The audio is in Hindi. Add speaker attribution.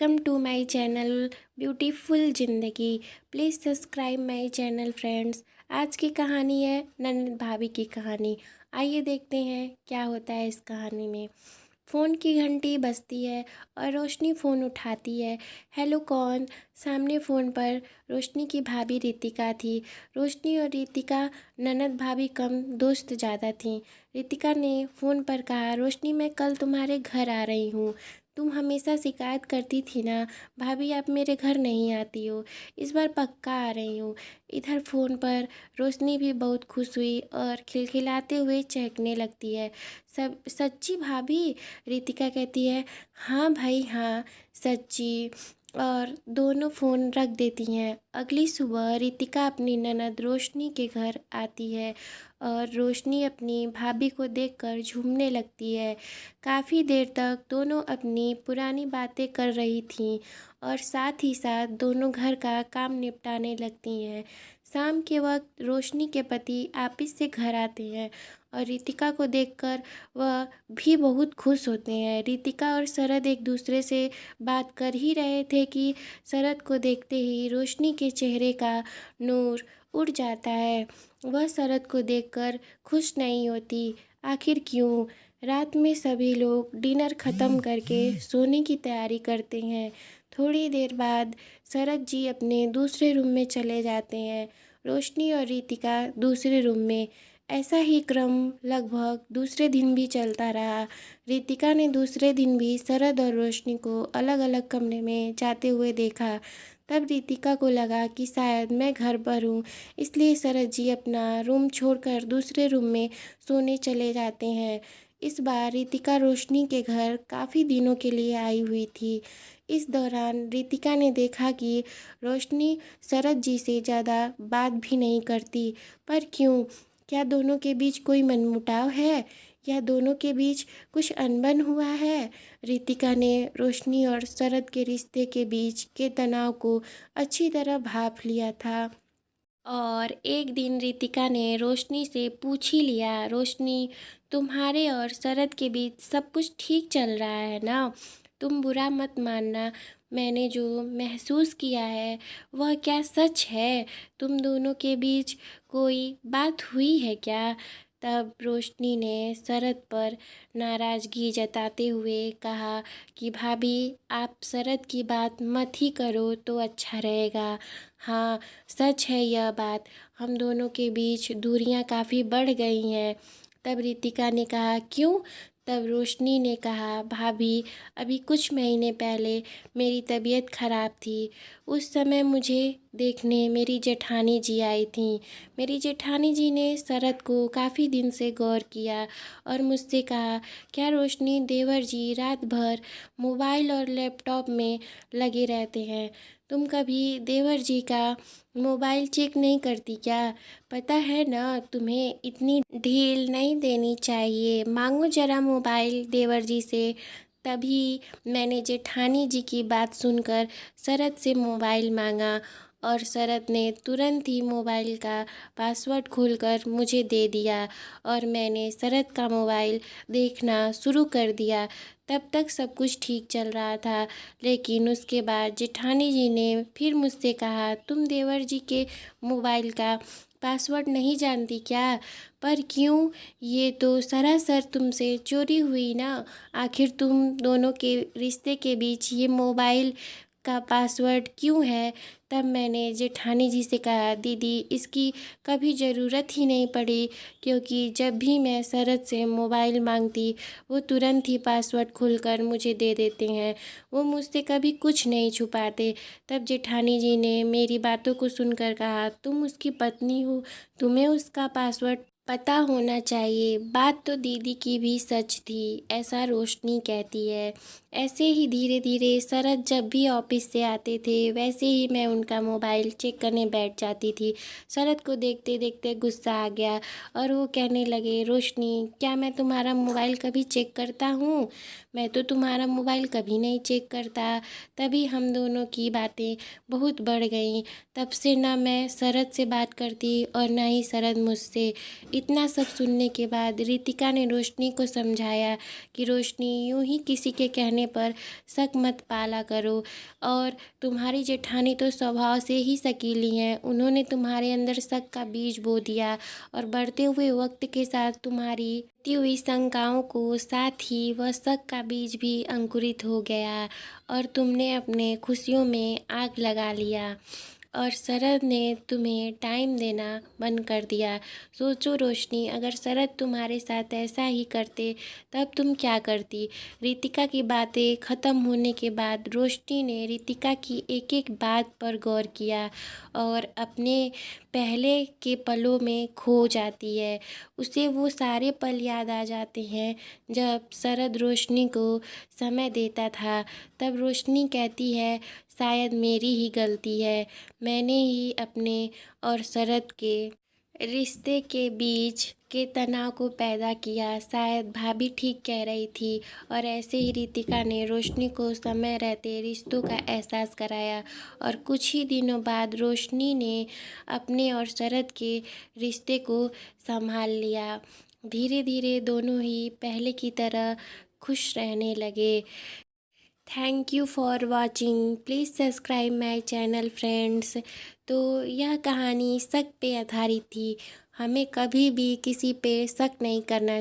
Speaker 1: Welcome to my channel beautiful ज़िंदगी। Please subscribe my channel friends. आज की कहानी है ननद भाभी की कहानी। आइए देखते हैं क्या होता है इस कहानी में। फ़ोन की घंटी बजती है और रोशनी फ़ोन उठाती है। हेलो कौन? सामने फ़ोन पर रोशनी की भाभी रितिका थी। रोशनी और रितिका ननद भाभी कम दोस्त ज़्यादा थीं। रितिका ने फ़ोन पर कहा, रोशनी मैं कल तुम्हारे घर आ रही हूँ। तुम हमेशा शिकायत करती थी ना भाभी आप मेरे घर नहीं आती हो, इस बार पक्का आ रही हूँ। इधर फ़ोन पर रोशनी भी बहुत खुश हुई और खिलखिलाते हुए चहकने लगती है। सब सच्ची भाभी? रितिका कहती है, हाँ भाई हाँ, सच्ची। और दोनों फ़ोन रख देती हैं। अगली सुबह रितिका अपनी ननद रोशनी के घर आती है और रोशनी अपनी भाभी को देखकर झूमने लगती है। काफ़ी देर तक दोनों अपनी पुरानी बातें कर रही थीं और साथ ही साथ दोनों घर का काम निपटाने लगती हैं। शाम के वक्त रोशनी के पति ऑफिस से घर आते हैं और रितिका को देखकर वह भी बहुत खुश होते हैं। रितिका और शरद एक दूसरे से बात कर ही रहे थे कि शरद को देखते ही रोशनी के चेहरे का नूर उड़ जाता है। वह शरद को देखकर खुश नहीं होती। आखिर क्यों? रात में सभी लोग डिनर ख़त्म करके सोने की तैयारी करते हैं। थोड़ी देर बाद शरद जी अपने दूसरे रूम में चले जाते हैं। रोशनी और रितिका दूसरे रूम में। ऐसा ही क्रम लगभग दूसरे दिन भी चलता रहा। रितिका ने दूसरे दिन भी शरद और रोशनी को अलग अलग कमरे में जाते हुए देखा। तब रितिका को लगा कि शायद मैं घर पर हूँ, इसलिए शरद जी अपना रूम छोड़कर दूसरे रूम में सोने चले जाते हैं। इस बार रितिका रोशनी के घर काफ़ी दिनों के लिए आई हुई थी। इस दौरान रितिका ने देखा कि रोशनी शरद जी से ज़्यादा बात भी नहीं करती। पर क्यों? क्या दोनों के बीच कोई मनमुटाव है या दोनों के बीच कुछ अनबन हुआ है? रितिका ने रोशनी और शरद के रिश्ते के बीच के तनाव को अच्छी तरह भांप लिया था। और एक दिन रितिका ने रोशनी से पूछ ही लिया, रोशनी तुम्हारे और शरद के बीच सब कुछ ठीक चल रहा है ना? तुम बुरा मत मानना, मैंने जो महसूस किया है वह क्या सच है? तुम दोनों के बीच कोई बात हुई है क्या? तब रोशनी ने शरद पर नाराज़गी जताते हुए कहा कि भाभी आप शरद की बात मत ही करो तो अच्छा रहेगा। हाँ सच है यह बात, हम दोनों के बीच दूरियां काफ़ी बढ़ गई हैं। तब रितिका ने कहा क्यों? तब रोशनी ने कहा भाभी अभी कुछ महीने पहले मेरी तबीयत ख़राब थी। उस समय मुझे देखने मेरी जेठानी जी आई थीं। मेरी जेठानी जी ने शरद को काफ़ी दिन से गौर किया और मुझसे कहा, क्या रोशनी देवर जी रात भर मोबाइल और लैपटॉप में लगे रहते हैं? तुम कभी देवर जी का मोबाइल चेक नहीं करती क्या? पता है ना तुम्हें इतनी ढील नहीं देनी चाहिए। मांगो जरा मोबाइल देवर जी से। तभी मैंने जेठानी जी की बात सुनकर शरद से मोबाइल मांगा और शरद ने तुरंत ही मोबाइल का पासवर्ड खोलकर मुझे दे दिया और मैंने शरद का मोबाइल देखना शुरू कर दिया। तब तक सब कुछ ठीक चल रहा था, लेकिन उसके बाद जेठानी जी ने फिर मुझसे कहा, तुम देवर जी के मोबाइल का पासवर्ड नहीं जानती क्या? पर क्यों? ये तो सरासर तुमसे चोरी हुई ना। आखिर तुम दोनों के रिश्ते के बीच ये मोबाइल का पासवर्ड क्यों है? तब मैंने जेठानी जी से कहा, दीदी इसकी कभी ज़रूरत ही नहीं पड़ी, क्योंकि जब भी मैं शरद से मोबाइल मांगती वो तुरंत ही पासवर्ड खोलकर मुझे दे देते हैं। वो मुझसे कभी कुछ नहीं छुपाते। तब जेठानी जी ने मेरी बातों को सुनकर कहा, तुम उसकी पत्नी हो, तुम्हें उसका पासवर्ड पता होना चाहिए। बात तो दीदी की भी सच थी, ऐसा रोशनी कहती है। ऐसे ही धीरे धीरे शरद जब भी ऑफिस से आते थे वैसे ही मैं उनका मोबाइल चेक करने बैठ जाती थी। शरद को देखते देखते गुस्सा आ गया और वो कहने लगे, रोशनी क्या मैं तुम्हारा मोबाइल कभी चेक करता हूँ? मैं तो तुम्हारा मोबाइल कभी नहीं चेक करता। तभी हम दोनों की बातें बहुत बढ़ गईं। तब से ना मैं शरद से बात करती और ना ही शरद मुझसे। इतना सब सुनने के बाद रितिका ने रोशनी को समझाया कि रोशनी यूं ही किसी के कहने पर शक मत पाला करो, और तुम्हारी जेठानी तो स्वभाव से ही शकीली हैं। उन्होंने तुम्हारे अंदर शक का बीज बो दिया और बढ़ते हुए वक्त के साथ तुम्हारी बढ़ती हुई शंकाओं को साथ ही वह शक का बीज भी अंकुरित हो गया और तुमने अपने खुशियों में आग लगा लिया और शरद ने तुम्हें टाइम देना बंद कर दिया। सोचो रोशनी, अगर शरद तुम्हारे साथ ऐसा ही करते तब तुम क्या करती। रितिका की बातें ख़त्म होने के बाद रोशनी ने रितिका की एक एक बात पर गौर किया और अपने पहले के पलों में खो जाती है। उसे वो सारे पल याद आ जाते हैं जब शरद रोशनी को समय देता था। तब रोशनी कहती है, शायद मेरी ही गलती है, मैंने ही अपने और शरद के रिश्ते के बीच के तनाव को पैदा किया। शायद भाभी ठीक कह रही थी। और ऐसे ही रितिका ने रोशनी को समय रहते रिश्तों का एहसास कराया और कुछ ही दिनों बाद रोशनी ने अपने और शरद के रिश्ते को संभाल लिया। धीरे धीरे दोनों ही पहले की तरह खुश रहने लगे। Thank you for watching, please subscribe my channel friends. तो यह कहानी शक पे आधारित थी। हमें कभी भी किसी पे शक नहीं करना